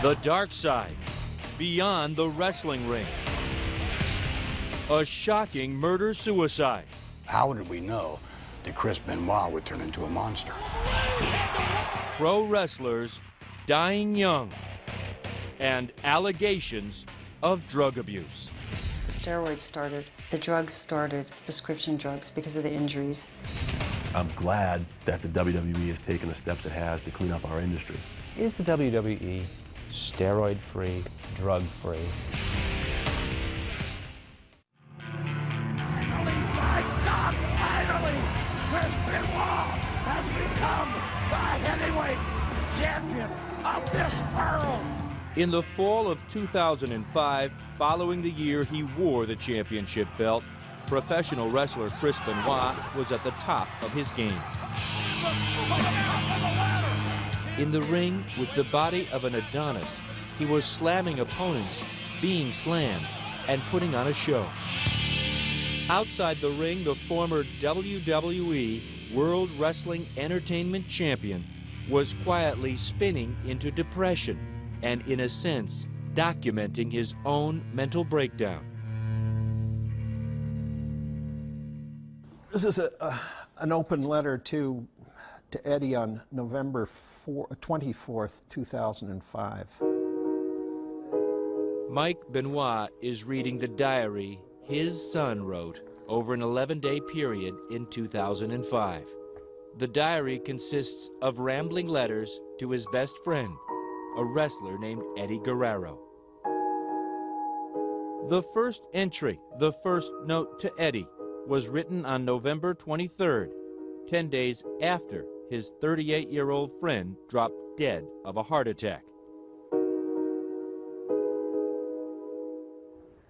The dark side, beyond the wrestling ring. A shocking murder-suicide. How did we know that Chris Benoit would turn into a monster? Pro wrestlers dying young. And allegations of drug abuse. The steroids started, the drugs started, prescription drugs, because of the injuries. I'm glad that the WWE has taken the steps it has to clean up our industry. Is the WWE steroid-free, drug-free? Finally, my God, finally, Chris Benoit has become the heavyweight champion of this world. In the fall of 2005, following the year he wore the championship belt, professional wrestler Chris Benoit was at the top of his game. In the ring, with the body of an Adonis, he was slamming opponents, being slammed, and putting on a show. Outside the ring, the former WWE World Wrestling Entertainment Champion was quietly spinning into depression and, in a sense, documenting his own mental breakdown. This is an open letter to Eddie on November 24th, 2005. Mike Benoit is reading the diary his son wrote over an 11-day period in 2005. The diary consists of rambling letters to his best friend, a wrestler named Eddie Guerrero. The first entry, the first note to Eddie, was written on November 23rd, 10 days after his 38-year-old friend dropped dead of a heart attack.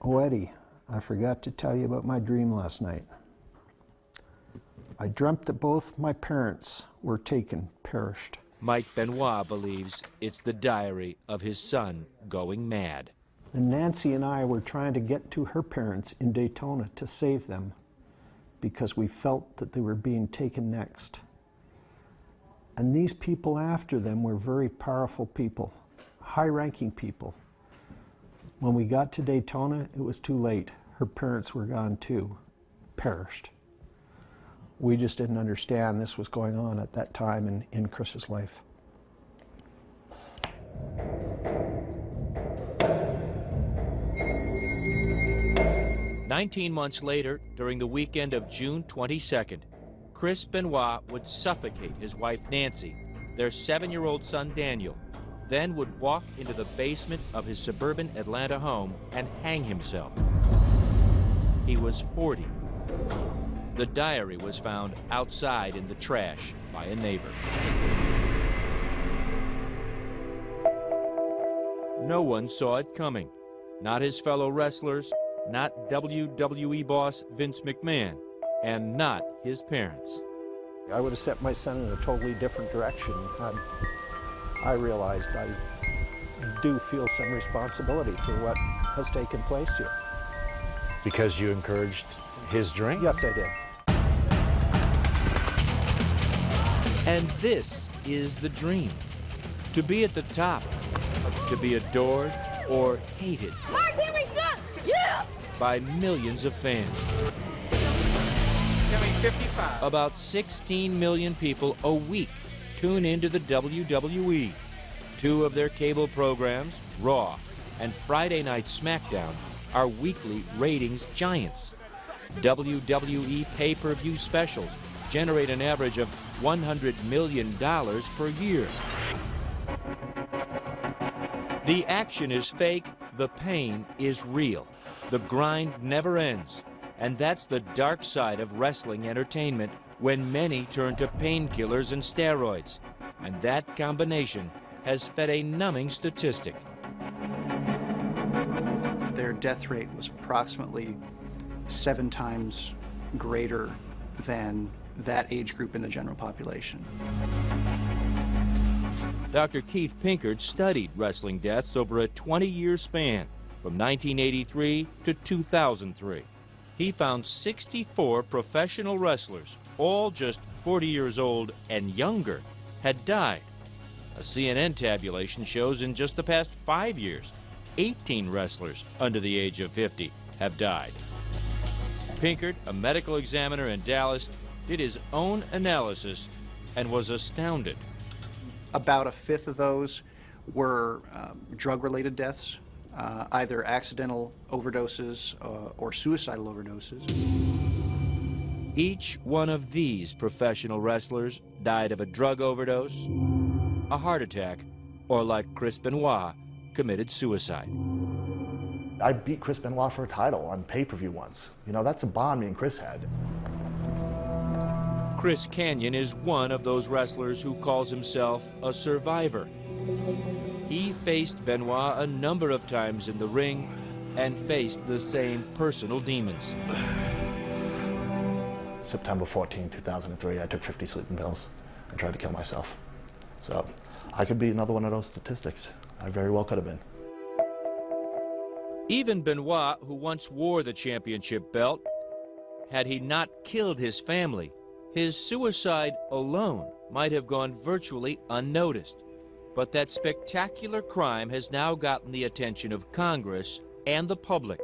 Oh, Eddie, I forgot to tell you about my dream last night. I dreamt that both my parents were taken, perished. Mike Benoit believes it's the diary of his son going mad. And Nancy and I were trying to get to her parents in Daytona to save them because we felt that they were being taken next. And these people after them were very powerful people, high-ranking people. When we got to Daytona, it was too late. Her parents were gone too, perished. We just didn't understand this was going on at that time in Chris's life. "19 months later, during the weekend of June 22nd, Chris Benoit would suffocate his wife Nancy, their 7-year-old son Daniel, then would walk into the basement of his suburban Atlanta home and hang himself. He was 40. The diary was found outside in the trash by a neighbor. No one saw it coming. Not his fellow wrestlers, not WWE boss Vince McMahon, and not his parents. I would have set my son in a totally different direction. I realized I do feel some responsibility for what has taken place here. Because you encouraged his drink? Yes, I did. And this is the dream. To be at the top, to be adored or hated by millions of fans. About 16 million people a week tune into the WWE. 2 of their cable programs, Raw and Friday Night SmackDown, are weekly ratings giants. WWE pay-per-view specials generate an average of $100 million per year. The action is fake, the pain is real. The grind never ends. And that's the dark side of wrestling entertainment when many turn to painkillers and steroids. And that combination has fed a numbing statistic. Their death rate was approximately 7 times greater than that age group in the general population. Dr. Keith Pinkard studied wrestling deaths over a 20-year span from 1983 to 2003. He found 64 professional wrestlers, all just 40 years old and younger, had died. A CNN tabulation shows in just the past 5 years, 18 wrestlers under the age of 50 have died. Pinkert, a medical examiner in Dallas, did his own analysis and was astounded. About a fifth of those were drug-related deaths, either accidental overdoses or suicidal overdoses. Each one of these professional wrestlers died of a drug overdose, a heart attack, or like Chris Benoit, committed suicide. I beat Chris Benoit for a title on pay-per-view once. You know, that's a bond me and Chris had. Chris Kanyon is one of those wrestlers who calls himself a survivor. He faced Benoit a number of times in the ring and faced the same personal demons. September 14, 2003, I took 50 sleeping pills and tried to kill myself. So I could be another one of those statistics. I very well could have been. Even Benoit, who once wore the championship belt, had he not killed his family, his suicide alone might have gone virtually unnoticed. But that spectacular crime has now gotten the attention of Congress and the public,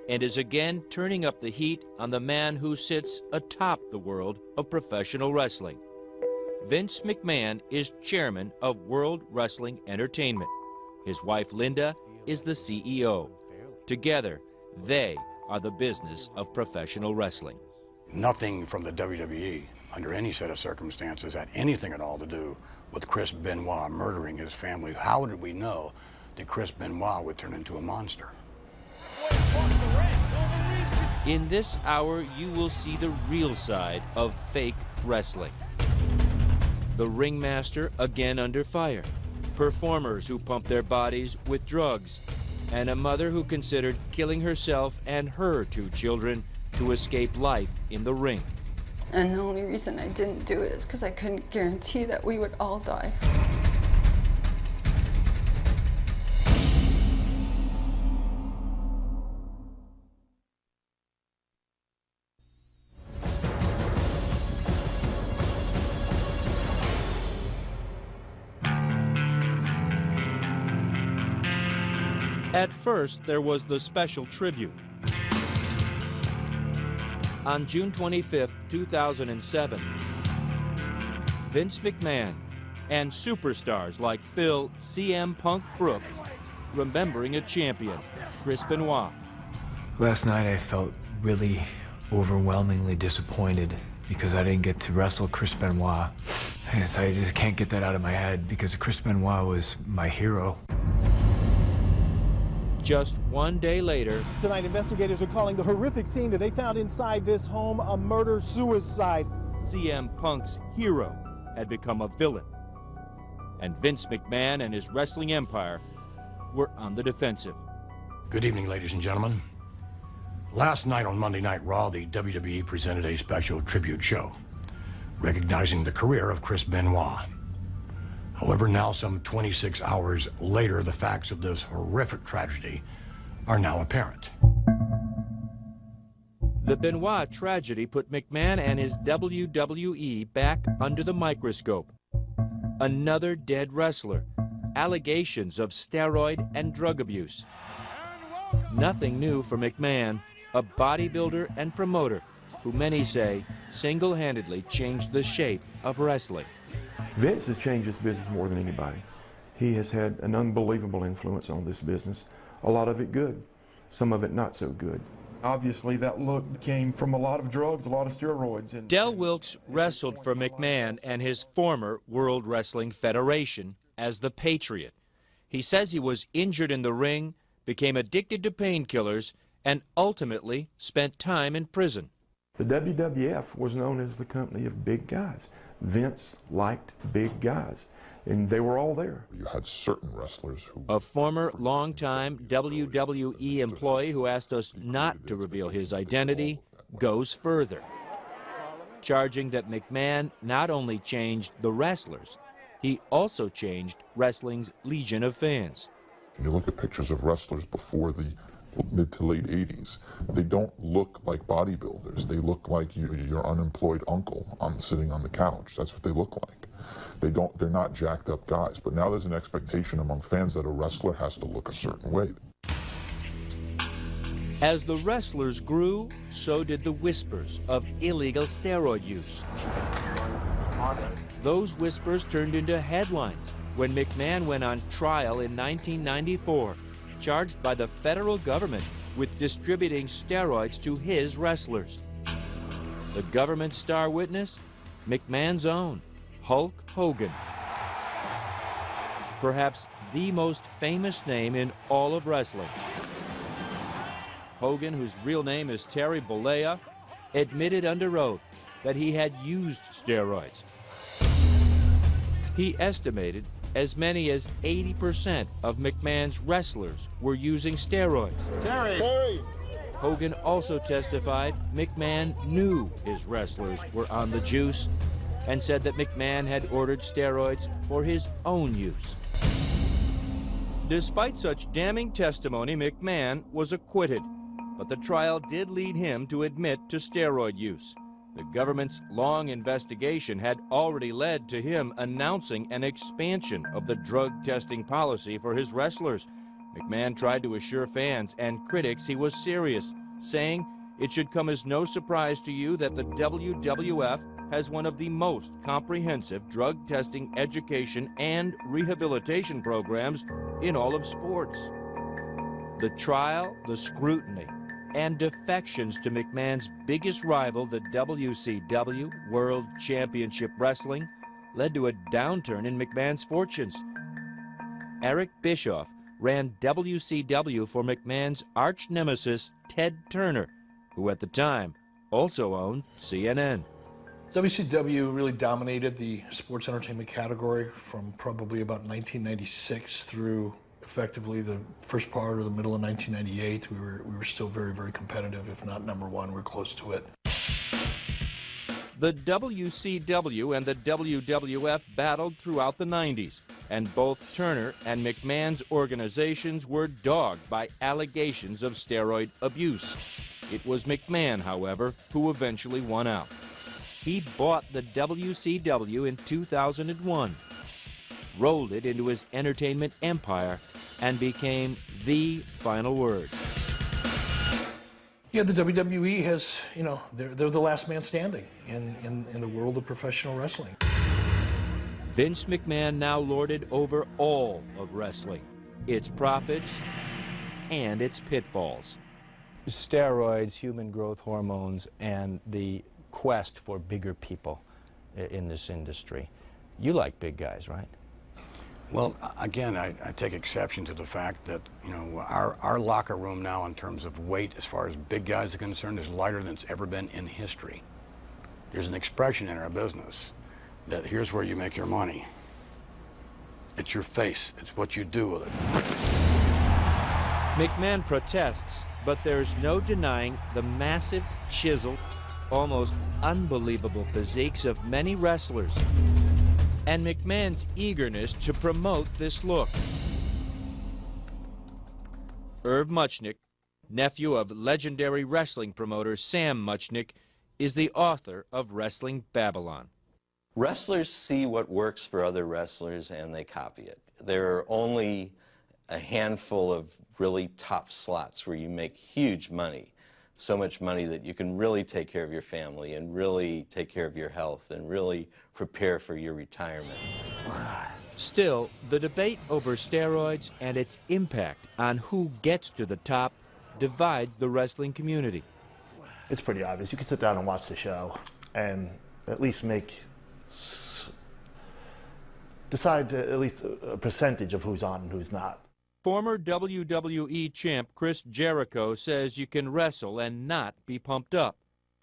and is again turning up the heat on the man who sits atop the world of professional wrestling. Vince McMahon is chairman of World Wrestling Entertainment. His wife Linda is the CEO. Together, they are the business of professional wrestling. Nothing from the WWE, under any set of circumstances, had anything at all to do with Chris Benoit murdering his family. How did we know that Chris Benoit would turn into a monster? In this hour, you will see the real side of fake wrestling. The ringmaster again under fire, performers who pump their bodies with drugs, and a mother who considered killing herself and her 2 children to escape life in the ring. And the only reason I didn't do it is because I couldn't guarantee that we would all die. At first, there was the special tribute. On June 25, 2007, Vince McMahon and superstars like Bill CM Punk Brooks remembering a champion, Chris Benoit. Last night I felt really overwhelmingly disappointed because I didn't get to wrestle Chris Benoit. I just can't get that out of my head because Chris Benoit was my hero. Just one day later, tonight investigators are calling the horrific scene that they found inside this home a murder-suicide. CM Punk's hero had become a villain, and Vince McMahon and his wrestling empire were on the defensive. Good evening, ladies and gentlemen. Last night on Monday Night Raw, the WWE presented a special tribute show, recognizing the career of Chris Benoit. However, now some 26 hours later, the facts of this horrific tragedy are now apparent. The Benoit tragedy put McMahon and his WWE back under the microscope. Another dead wrestler, allegations of steroid and drug abuse. Nothing new for McMahon, a bodybuilder and promoter who many say single-handedly changed the shape of wrestling. Vince has changed this business more than anybody. He has had an unbelievable influence on this business. A lot of it good, some of it not so good. Obviously, that look came from a lot of drugs, a lot of steroids. Del Wilkes wrestled for McMahon and his former World Wrestling Federation as the Patriot. He says he was injured in the ring, became addicted to painkillers, and ultimately spent time in prison. The WWF was known as the company of big guys. Vince liked big guys, and they were all there. You had certain wrestlers who... A former longtime WWE employee who asked us not to reveal his identity goes further, charging that McMahon not only changed the wrestlers, he also changed wrestling's legion of fans. When you look at pictures of wrestlers before the mid to late 80s, they don't look like bodybuilders. They look like your unemployed uncle sitting on the couch. That's what they look like. They're not jacked up guys. But now there's an expectation among fans that a wrestler has to look a certain way. As the wrestlers grew, so did the whispers of illegal steroid use. Those whispers turned into headlines when McMahon went on trial in 1994, charged by the federal government with distributing steroids to his wrestlers. The government star witness? McMahon's own, Hulk Hogan. Perhaps the most famous name in all of wrestling. Hogan, whose real name is Terry Bollea, admitted under oath that he had used steroids. He estimated as many as 80% of McMahon's wrestlers were using steroids. Terry! Hogan also testified McMahon knew his wrestlers were on the juice and said that McMahon had ordered steroids for his own use. Despite such damning testimony, McMahon was acquitted, but the trial did lead him to admit to steroid use. The government's long investigation had already led to him announcing an expansion of the drug testing policy for his wrestlers. McMahon tried to assure fans and critics he was serious, saying, "It should come as no surprise to you that the WWF has one of the most comprehensive drug testing education and rehabilitation programs in all of sports." The trial, the scrutiny, and defections to McMahon's biggest rival, the WCW, World Championship Wrestling, led to a downturn in McMahon's fortunes. Eric Bischoff ran WCW for McMahon's arch nemesis, Ted Turner, who at the time also owned CNN. WCW really dominated the sports entertainment category from probably about 1996 through effectively the first part or the middle of 1998. We were still very, very competitive, if not number one. We're close to it. The WCW and the WWF battled throughout the 90s, and both Turner and McMahon's organizations were dogged by allegations of steroid abuse. It was McMahon, however, who eventually won out. He bought the WCW in 2001, rolled it into his entertainment empire, and became the final word. Yeah, the WWE has, they're the last man standing in the world of professional wrestling. Vince McMahon now lorded over all of wrestling, its profits and its pitfalls. Steroids, human growth hormones, and the quest for bigger people in this industry. You like big guys, right? Well, again, I take exception to the fact that, our locker room now in terms of weight, as far as big guys are concerned, is lighter than it's ever been in history. There's an expression in our business that here's where you make your money. It's your face. It's what you do with it. McMahon protests, but there's no denying the massive, chiseled, almost unbelievable physiques of many wrestlers, and McMahon's eagerness to promote this look. Irv Muchnick, nephew of legendary wrestling promoter Sam Muchnick, is the author of Wrestling Babylon. Wrestlers see what works for other wrestlers and they copy it. There are only a handful of really top slots where you make huge money. So much money that you can really take care of your family and really take care of your health and really prepare for your retirement. Still, the debate over steroids and its impact on who gets to the top divides the wrestling community. It's pretty obvious. You can sit down and watch the show and at least decide at least a percentage of who's on and who's not. Former WWE champ Chris Jericho says you can wrestle and not be pumped up.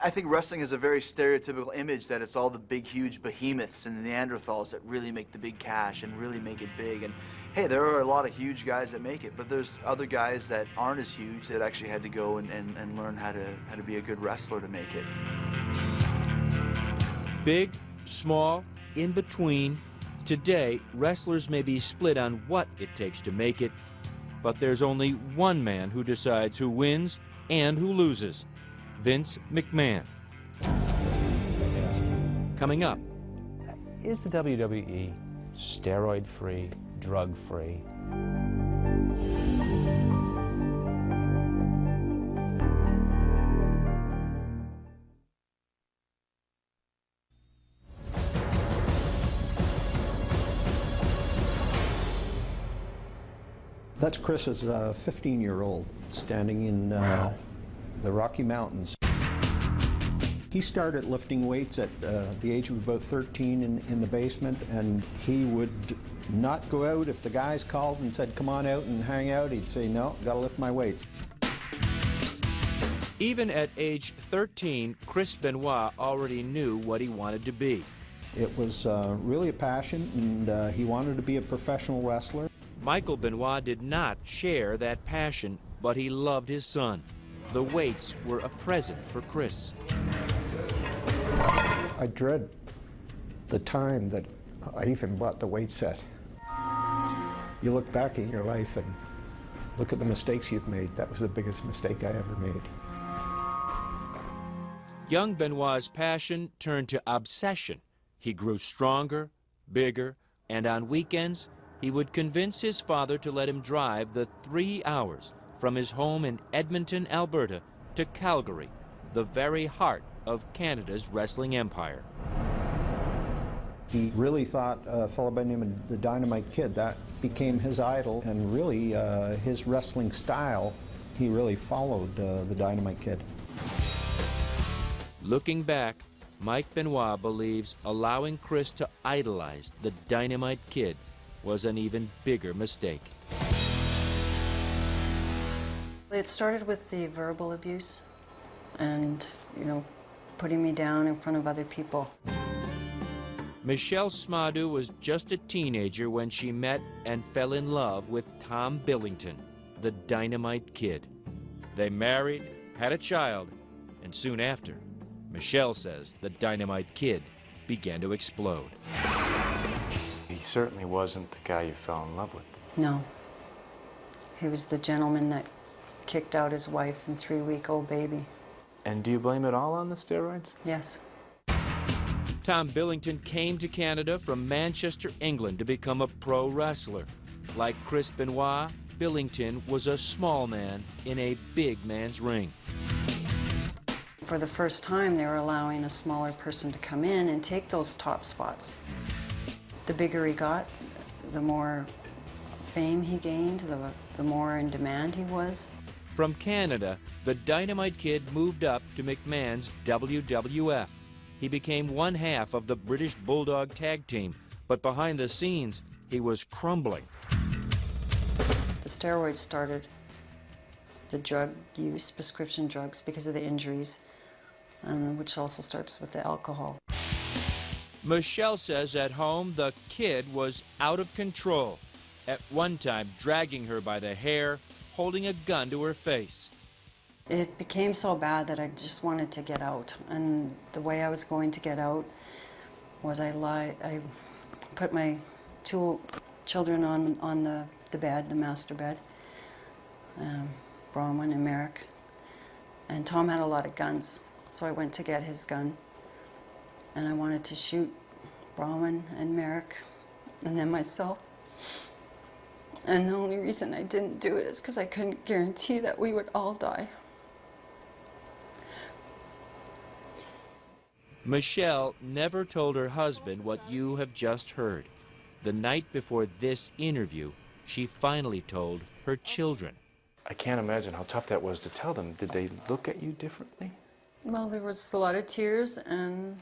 I think wrestling is a very stereotypical image that it's all the big, huge behemoths and the Neanderthals that really make the big cash and really make it big. And hey, there are a lot of huge guys that make it, but there's other guys that aren't as huge that actually had to go and learn how to be a good wrestler to make it. Big, small, in between. Today, wrestlers may be split on what it takes to make it, but there's only one man who decides who wins and who loses: Vince McMahon. Coming up, is the WWE steroid-free, drug-free? That's Chris as a 15-year-old standing in the Rocky Mountains. He started lifting weights at the age of about 13 in the basement, and he would not go out. If the guys called and said, come on out and hang out, he'd say, no, gotta lift my weights. Even at age 13, Chris Benoit already knew what he wanted to be. It was really a passion, and he wanted to be a professional wrestler. Michael Benoit did not share that passion, but he loved his son. The weights were a present for Chris. I dread the time that I even bought the weight set. You look back in your life and look at the mistakes you've made. That was the biggest mistake I ever made. Young Benoit's passion turned to obsession. He grew stronger, bigger, and on weekends, he would convince his father to let him drive the 3 hours from his home in Edmonton, Alberta, to Calgary, the very heart of Canada's wrestling empire. He really thought a fellow by the name of the Dynamite Kid, that became his idol, and really his wrestling style, he really followed the Dynamite Kid. Looking back, Mike Benoit believes allowing Chris to idolize the Dynamite Kid was an even bigger mistake. It started with the verbal abuse and, you know, putting me down in front of other people. Michelle Smadou was just a teenager when she met and fell in love with Tom Billington, the Dynamite Kid. They married, had a child, and soon after, Michelle says the Dynamite Kid began to explode. He certainly wasn't the guy you fell in love with. No. He was the gentleman that kicked out his wife and 3-week-old baby. And do you blame it all on the steroids? Yes. Tom Billington came to Canada from Manchester, England to become a pro wrestler. Like Chris Benoit, Billington was a small man in a big man's ring. For the first time, they were allowing a smaller person to come in and take those top spots. The bigger he got, the more fame he gained, the more in demand he was. From Canada, the Dynamite Kid moved up to McMahon's WWF. He became one half of the British Bulldog tag team, but behind the scenes, he was crumbling. The steroids started, the drug use, prescription drugs, because of the injuries, which also starts with the alcohol. Michelle says at home the kid was out of control, at one time dragging her by the hair, holding a gun to her face. It became so bad that I just wanted to get out, and the way I was going to get out was I put my 2 children on the bed, the master bed, Bronwyn and Merrick, and Tom had a lot of guns, so I went to get his gun. And I wanted to shoot Bronwyn and Merrick, and then myself. And the only reason I didn't do it is because I couldn't guarantee that we would all die. Michelle never told her husband what you have just heard. The night before this interview, she finally told her children. I can't imagine how tough that was to tell them. Did they look at you differently? Well, there was a lot of tears, and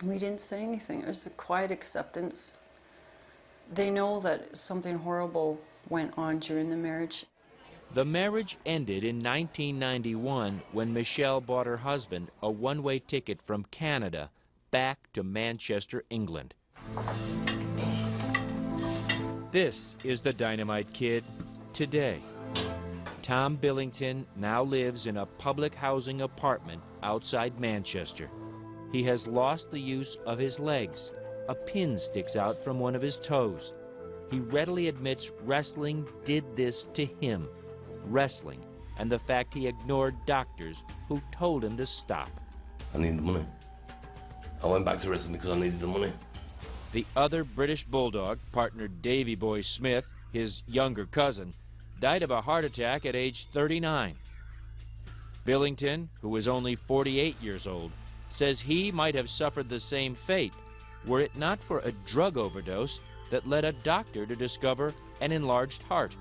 we didn't say anything. It was a quiet acceptance. They know that something horrible went on during the marriage. The marriage ended in 1991 when Michelle bought her husband a one-way ticket from Canada back to Manchester, England. This is the Dynamite Kid today. Tom Billington now lives in a public housing apartment outside Manchester. He has lost the use of his legs. A pin sticks out from one of his toes. He readily admits wrestling did this to him. Wrestling and the fact he ignored doctors who told him to stop. I need the money. I went back to wrestling because I needed the money. The other British Bulldog, partner Davy Boy Smith, his younger cousin, died of a heart attack at age 39. Billington, who was only 48 years old, says he might have suffered the same fate were it not for a drug overdose that led a doctor to discover an enlarged heart.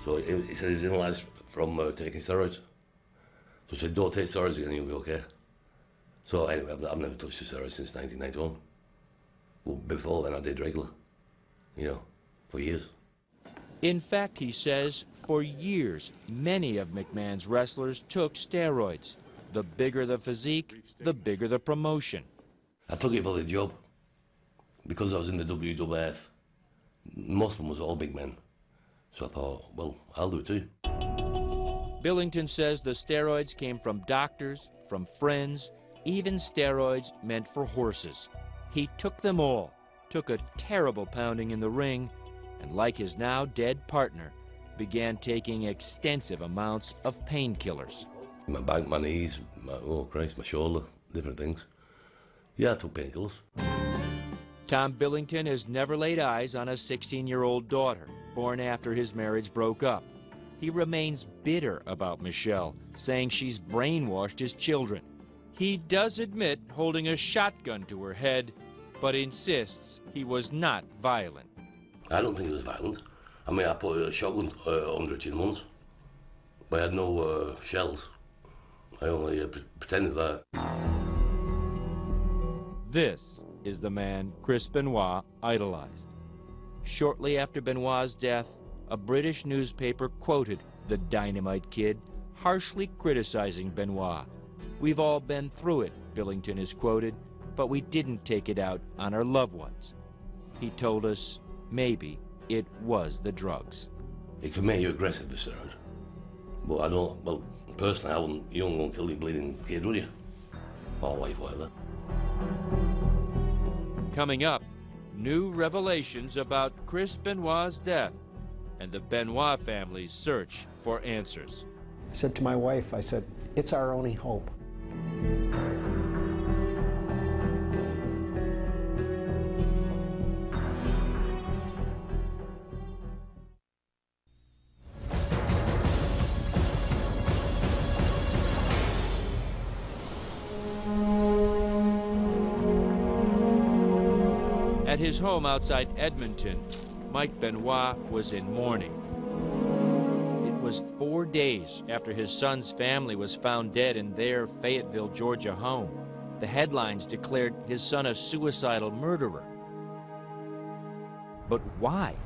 So he said he's inalised from taking steroids. So he said, don't take steroids again, you'll be okay. So anyway, I've never touched a steroid since 1991. Well, before then I did regular, you know, for years. In fact, he says, for years, many of McMahon's wrestlers took steroids. The bigger the physique, the bigger the promotion. I took it for the job. Because I was in the WWF, most of them was all big men. So I thought, well, I'll do it too. Billington says the steroids came from doctors, from friends, even steroids meant for horses. He took them all, took a terrible pounding in the ring, and like his now dead partner, began taking extensive amounts of painkillers. My back, my knees, oh Christ, my shoulder, different things. Yeah, I took painkillers. Tom Billington has never laid eyes on a 16-year-old daughter, born after his marriage broke up. He remains bitter about Michelle, saying she's brainwashed his children. He does admit holding a shotgun to her head, but insists he was not violent. I don't think it was violent. I mean, I put a shotgun under her chin once, but I had no shells. I only pretended that. This is the man Chris Benoit idolized. Shortly after Benoit's death, a British newspaper quoted the Dynamite Kid, harshly criticizing Benoit. "We've all been through it," Billington is quoted, "but we didn't take it out on our loved ones." He told us maybe it was the drugs. It can make you aggressive, the steroid. But I don't, well, personally, I wouldn't, you don't go and kill your bleeding kid, would you? Or wife, whatever. Coming up, new revelations about Chris Benoit's death and the Benoit family's search for answers. I said to my wife, I said, it's our only hope. At his home outside Edmonton, Mike Benoit was in mourning. It was 4 days after his son's family was found dead in their Fayetteville, Georgia home. The headlines declared his son a suicidal murderer. But why?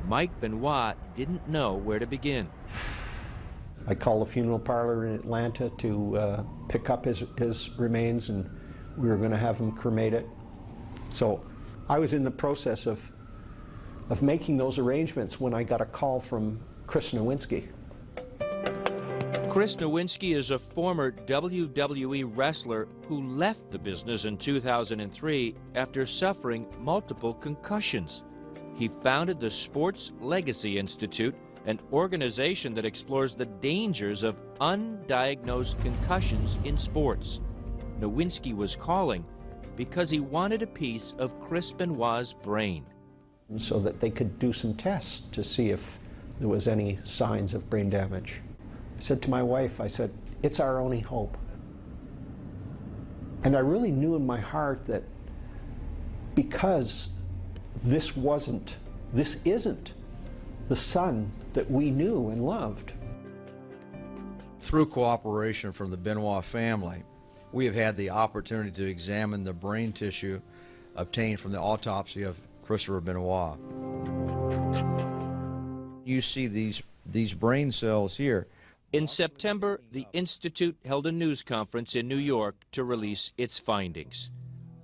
Mike Benoit didn't know where to begin. I called the funeral parlor in Atlanta to pick up his remains, and we were going to have him cremated. So I was in the process of making those arrangements when I got a call from Chris Nowinski. Chris Nowinski is a former WWE wrestler who left the business in 2003 after suffering multiple concussions. He founded the Sports Legacy Institute, an organization that explores the dangers of undiagnosed concussions in sports. Nowinski was calling because he wanted a piece of Chris Benoit's brain. So that they could do some tests to see if there was any signs of brain damage. I said to my wife, I said, it's our only hope. And I really knew in my heart that because this isn't the son that we knew and loved. Through cooperation from the Benoit family, we have had the opportunity to examine the brain tissue obtained from the autopsy of Christopher Benoit. You see these brain cells here. In September, the Institute held a news conference in New York to release its findings.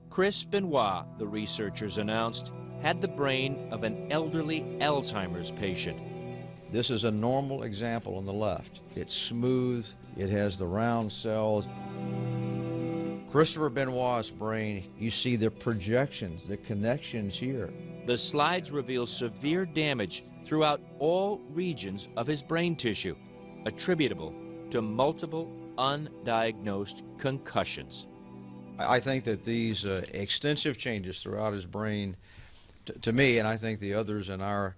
Chris Benoit, the researchers announced, had the brain of an elderly Alzheimer's patient. This is a normal example on the left. It's smooth, it has the round cells. Christopher Benoit's brain, you see the projections, the connections here. The slides reveal severe damage throughout all regions of his brain tissue, attributable to multiple undiagnosed concussions. I think that these extensive changes throughout his brain, to me, and I think the others in our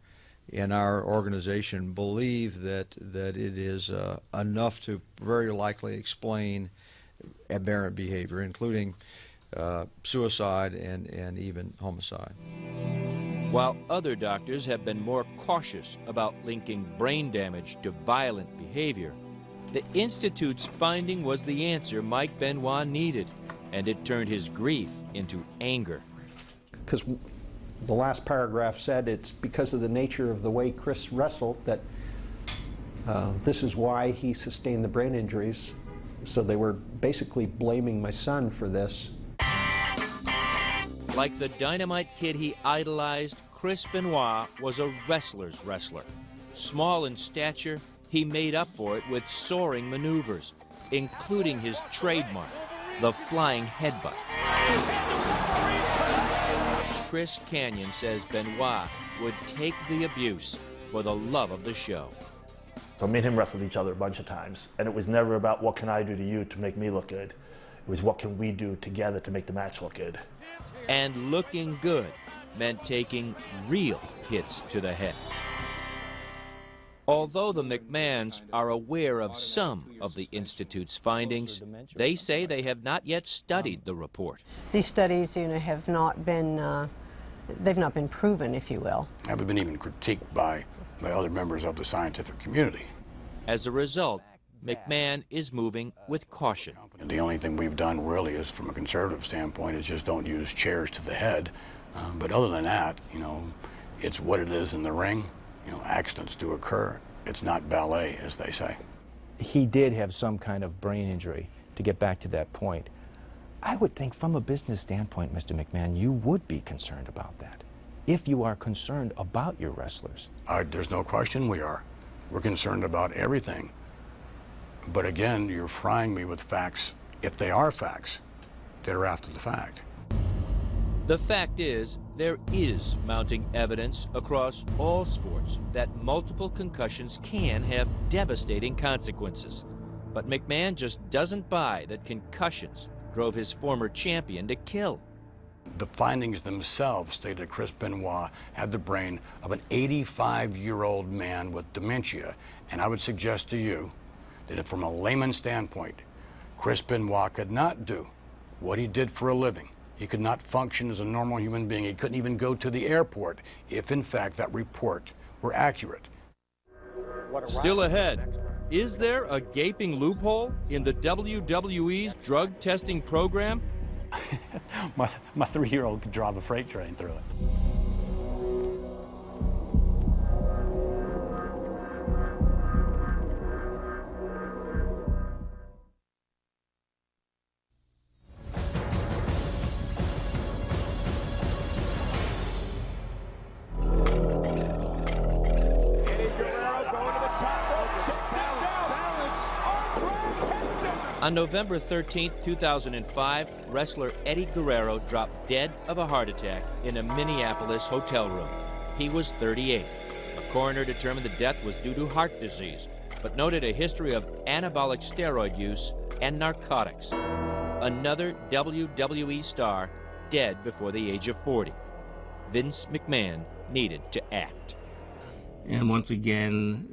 organization believe that it is enough to very likely explain aberrant behavior, including suicide and even homicide. While other doctors have been more cautious about linking brain damage to violent behavior, the Institute's finding was the answer Mike Benoit needed, and it turned his grief into anger. Because the last paragraph said it's because of the nature of the way Chris wrestled that this is why he sustained the brain injuries. So they were basically blaming my son for this. Like the Dynamite Kid he idolized, Chris Benoit was a wrestler's wrestler. Small in stature, he made up for it with soaring maneuvers, including his trademark, the flying headbutt. Chris Canyon says Benoit would take the abuse for the love of the show. So me and him wrestled each other a bunch of times, and it was never about what can I do to you to make me look good. It was what can we do together to make the match look good. And looking good meant taking real hits to the head. Although the McMahons are aware of some of the Institute's findings, they say they have not yet studied the report. These studies, have not been, they've not been proven, if you will. Haven't been even critiqued by other members of the scientific community. As a result, McMahon is moving with caution. And the only thing we've done really is, from a conservative standpoint, is just don't use chairs to the head. But other than that, it's what it is in the ring. Accidents do occur. It's not ballet, as they say. He did have some kind of brain injury, to get back to that point. I would think from a business standpoint, Mr. McMahon, you would be concerned about that, if you are concerned about your wrestlers. There's no question we are. We're concerned about everything. But again, you're frying me with facts, if they are facts, that are after the fact. The fact is, there is mounting evidence across all sports that multiple concussions can have devastating consequences. But McMahon just doesn't buy that concussions drove his former champion to kill. The findings themselves state that Chris Benoit had the brain of an 85-year-old man with dementia. And I would suggest to you that if, from a layman's standpoint, Chris Benoit could not do what he did for a living. He could not function as a normal human being. He couldn't even go to the airport if, in fact, that report were accurate. Still ahead, is there a gaping loophole in the WWE's drug testing program? My 3-year-old could drive a freight train through it. On November 13, 2005, wrestler Eddie Guerrero dropped dead of a heart attack in a Minneapolis hotel room. He was 38. A coroner determined the death was due to heart disease, but noted a history of anabolic steroid use and narcotics. Another WWE star dead before the age of 40. Vince McMahon needed to act. And once again,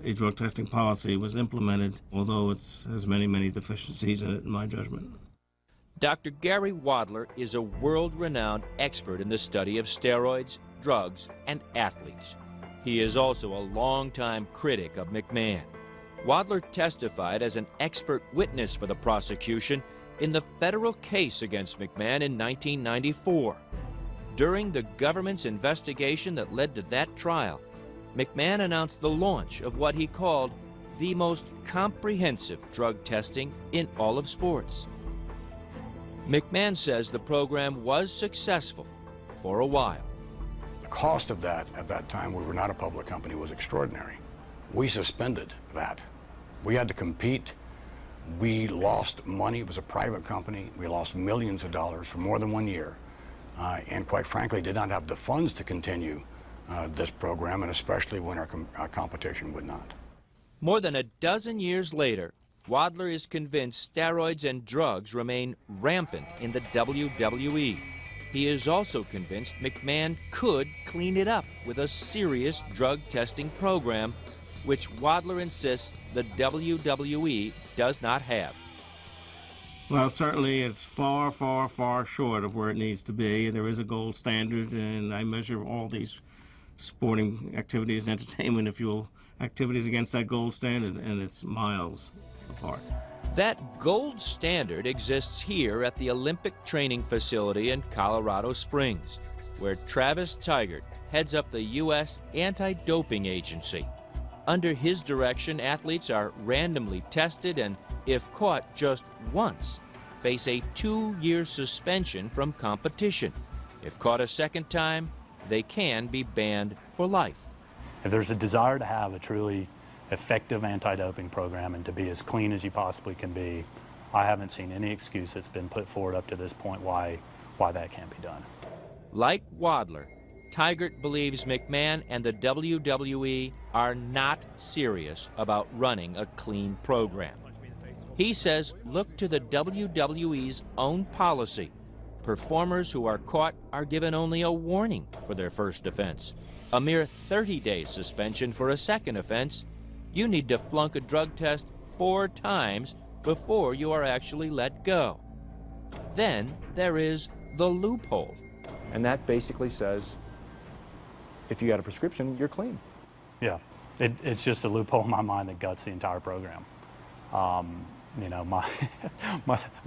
a drug testing policy was implemented, although it has many, many deficiencies in it, in my judgment. Dr. Gary Wadler is a world-renowned expert in the study of steroids, drugs, and athletes. He is also a longtime critic of McMahon. Wadler testified as an expert witness for the prosecution in the federal case against McMahon in 1994. During the government's investigation that led to that trial, McMahon announced the launch of what he called the most comprehensive drug testing in all of sports. McMahon says the program was successful for a while. The cost of that, at that time we were not a public company, was extraordinary. We suspended that. We had to compete. We lost money. It was a private company. We lost millions of dollars for more than 1 year. And quite frankly, did not have the funds to continue this program, and especially when our competition would not. More than a dozen years later, Wadler is convinced steroids and drugs remain rampant in the WWE. He is also convinced McMahon could clean it up with a serious drug testing program, which Wadler insists the WWE does not have. Well, certainly it's far, far, far short of where it needs to be. There is a gold standard, and I measure all these sporting activities and entertainment, if you will, activities against that gold standard, and it's miles apart. That gold standard exists here at the Olympic Training Facility in Colorado Springs, where Travis Tygart heads up the U.S. Anti-Doping Agency. Under his direction, athletes are randomly tested and, if caught just once, face a 2-year suspension from competition. If caught a second time, they can be banned for life. If there's a desire to have a truly effective anti-doping program and to be as clean as you possibly can be, I haven't seen any excuse that's been put forward up to this point why that can't be done. Like Wadler, Tygart believes McMahon and the WWE are not serious about running a clean program. He says look to the WWE's own policy. Performers who are caught are given only a warning for their first offense, a mere 30-day suspension for a second offense. You need to flunk a drug test 4 times before you are actually let go. Then there is the loophole. And that basically says, if you got a prescription, you're clean. Yeah, it's just a loophole in my mind that guts the entire program. You know, my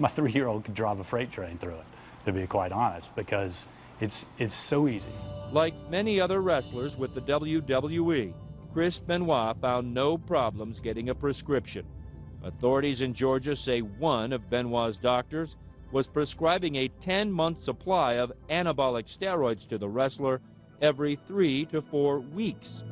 3-year-old could drive a freight train through it, to be quite honest, because it's so easy. Like many other wrestlers with the WWE, Chris Benoit found no problems getting a prescription. Authorities in Georgia say one of Benoit's doctors was prescribing a 10-month supply of anabolic steroids to the wrestler every 3 to 4 weeks.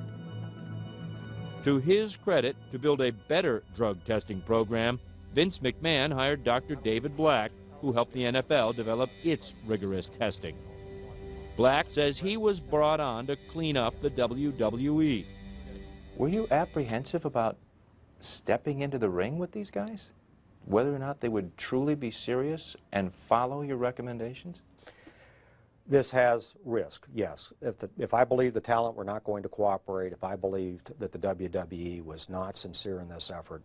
To his credit, to build a better drug testing program, Vince McMahon hired Dr. David Black, who helped the NFL develop its rigorous testing. Black says he was brought on to clean up the WWE. Were you apprehensive about stepping into the ring with these guys? Whether or not they would truly be serious and follow your recommendations? This has risk, yes. If I believed the talent were not going to cooperate, if I believed that the WWE was not sincere in this effort,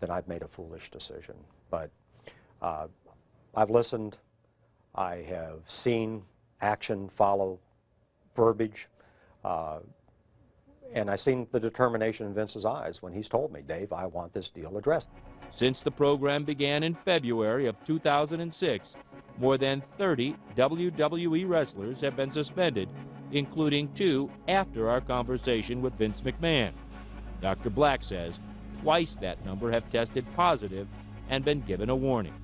then I've made a foolish decision. But I've listened. I have seen action follow verbiage. And I've seen the determination in Vince's eyes when he's told me, Dave, I want this deal addressed. Since the program began in February of 2006, more than 30 WWE wrestlers have been suspended, including 2 after our conversation with Vince McMahon. Dr. Black says twice that number have tested positive and been given a warning.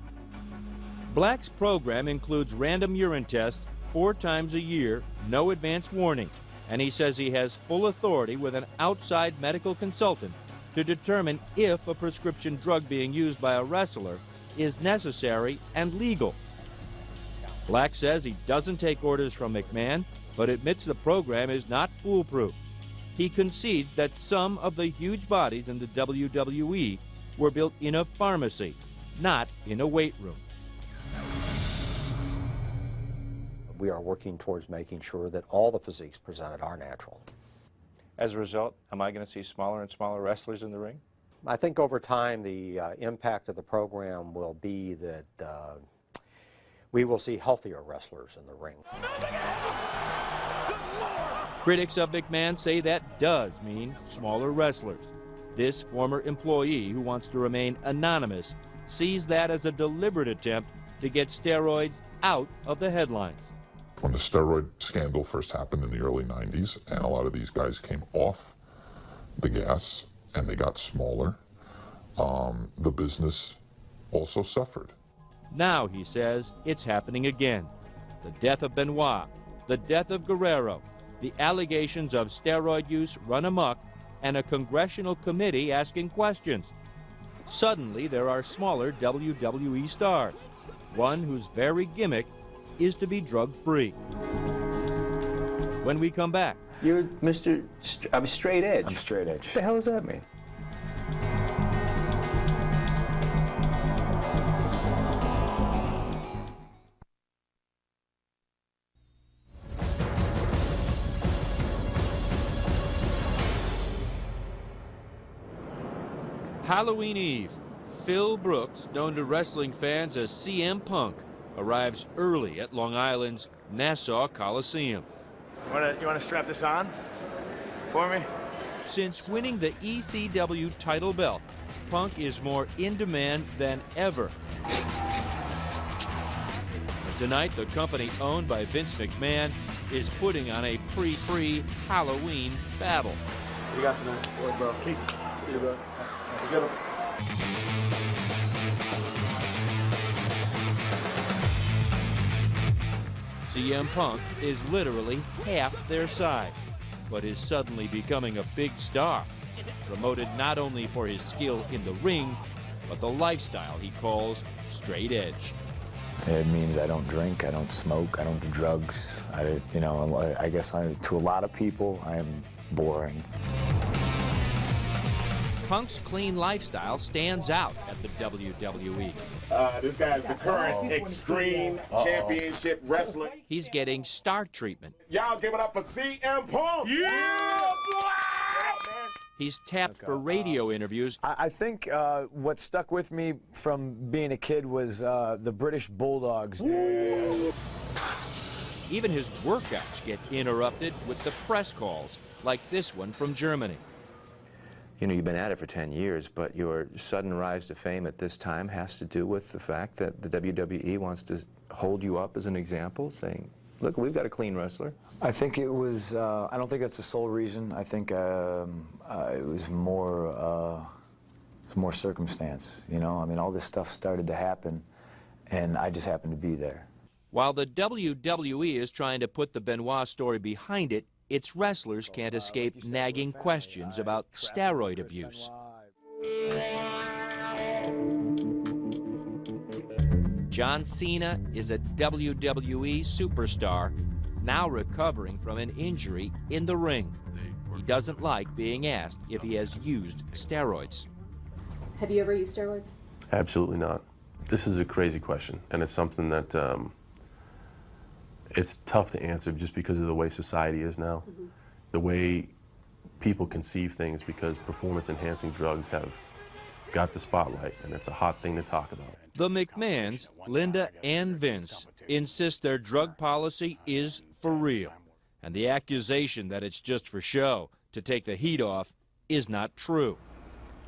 Black's program includes random urine tests 4 times a year, no advance warning, and he says he has full authority with an outside medical consultant to determine if a prescription drug being used by a wrestler is necessary and legal. Black says he doesn't take orders from McMahon, but admits the program is not foolproof. He concedes that some of the huge bodies in the WWE were built in a pharmacy, not in a weight room. We are working towards making sure that all the physiques presented are natural. As a result, am I going to see smaller and smaller wrestlers in the ring? I think over time the impact of the program will be that we will see healthier wrestlers in the ring. Critics of McMahon say that does mean smaller wrestlers. This former employee, who wants to remain anonymous, sees that as a deliberate attempt to get steroids out of the headlines. When the steroid scandal first happened in the early 90s, and a lot of these guys came off the gas and they got smaller, the business also suffered. Now, he says, it's happening again. The death of Benoit, the death of Guerrero, the allegations of steroid use run amok, and a congressional committee asking questions. Suddenly, there are smaller WWE stars, one whose very gimmick is to be drug-free. When we come back... You're Mr. I'm straight edge. I'm straight edge. What the hell does that mean? Halloween Eve, Phil Brooks, known to wrestling fans as CM Punk, arrives early at Long Island's Nassau Coliseum. You want to strap this on for me? Since winning the ECW title belt, Punk is more in demand than ever. But tonight, the company owned by Vince McMahon is putting on a pre-Halloween battle. What you got tonight? What, bro? Casey. See you, bro. Let's get him. CM Punk is literally half their size, but is suddenly becoming a big star, promoted not only for his skill in the ring, but the lifestyle he calls straight edge. It means I don't drink, I don't smoke, I don't do drugs. I guess to a lot of people, I am boring. Punk's clean lifestyle stands out at the WWE. This guy's the current Extreme Championship wrestler. He's getting star treatment. Y'all give it up for CM Punk! Yeah, boy! He's tapped for radio interviews. I think what stuck with me from being a kid was the British Bulldogs. Even his workouts get interrupted with the press calls, like this one from Germany. You know, you've been at it for 10 years, but your sudden rise to fame at this time has to do with the fact that the WWE wants to hold you up as an example, saying, look, we've got a clean wrestler. I think it was, I don't think that's the sole reason. I think it was more circumstance, you know? I mean, all this stuff started to happen, and I just happened to be there. While the WWE is trying to put the Benoit story behind it, its wrestlers can't escape nagging questions about steroid abuse. John Cena is a WWE superstar, now recovering from an injury in the ring. He doesn't like being asked if he has used steroids. Have you ever used steroids? Absolutely not. This is a crazy question, and it's something that it's tough to answer just because of the way society is now, the way people conceive things, because performance-enhancing drugs have got the spotlight, and it's a hot thing to talk about. The McMahons, Linda and Vince, insist their drug policy is for real, and the accusation that it's just for show to take the heat off is not true.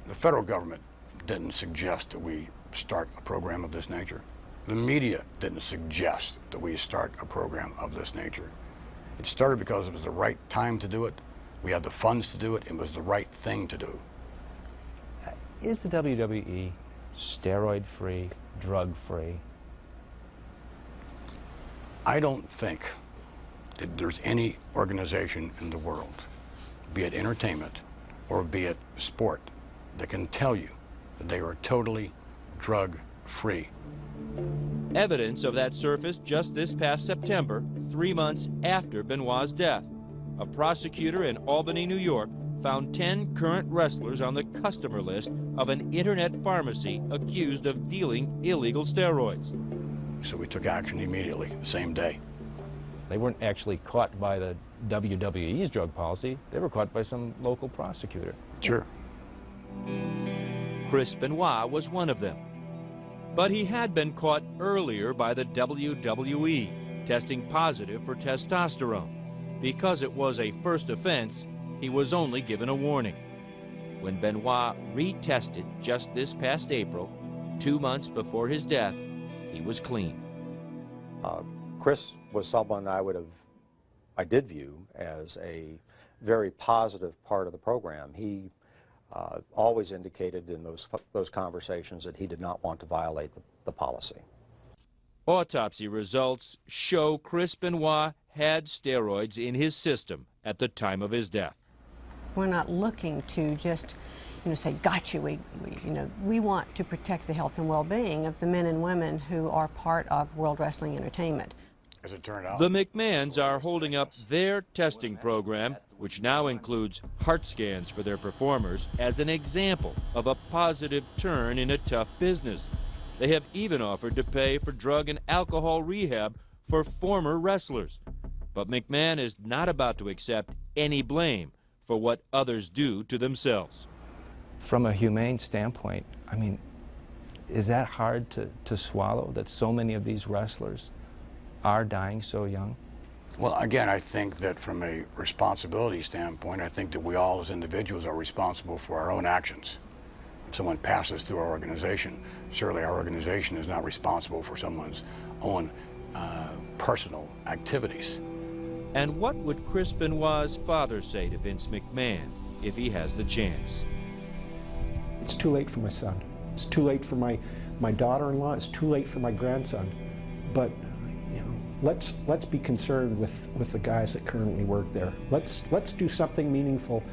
The federal government didn't suggest that we start a program of this nature. The media didn't suggest that we start a program of this nature. It started because it was the right time to do it. We had the funds to do it. It was the right thing to do. Is the WWE steroid-free, drug-free? I don't think that there's any organization in the world, be it entertainment or be it sport, that can tell you that they are totally drug-free. Evidence of that surfaced just this past September, 3 months after Benoit's death. A prosecutor in Albany, New York, found 10 current wrestlers on the customer list of an internet pharmacy accused of dealing illegal steroids. So we took action immediately, the same day. They weren't actually caught by the WWE's drug policy. They were caught by some local prosecutor. Sure. Chris Benoit was one of them. But he had been caught earlier by the WWE, testing positive for testosterone. Because it was a first offense, he was only given a warning. When Benoit retested just this past April, 2 months before his death, he was clean. Chris was someone I did view as a very positive part of the program. He always indicated in those conversations that he did not want to violate the policy. Autopsy results show Chris Benoit had steroids in his system at the time of his death. We're not looking to just, say, got you. We want to protect the health and well-being of the men and women who are part of World Wrestling Entertainment. As it turned out, the McMahons are holding up their testing program, which now includes heart scans for their performers, as an example of a positive turn in a tough business. They have even offered to pay for drug and alcohol rehab for former wrestlers. But McMahon is not about to accept any blame for what others do to themselves. From a humane standpoint, I mean, is that hard to swallow, that so many of these wrestlers are dying so young? Well, again, I think that from a responsibility standpoint, I think that we all as individuals are responsible for our own actions. If someone passes through our organization, certainly our organization is not responsible for someone's own personal activities. And what would Chris Benoit's father say to Vince McMahon if he has the chance? It's too late for my son. It's too late for my daughter-in-law. It's too late for my grandson. But you know, let's be concerned with the guys that currently work there. Let's do something meaningful.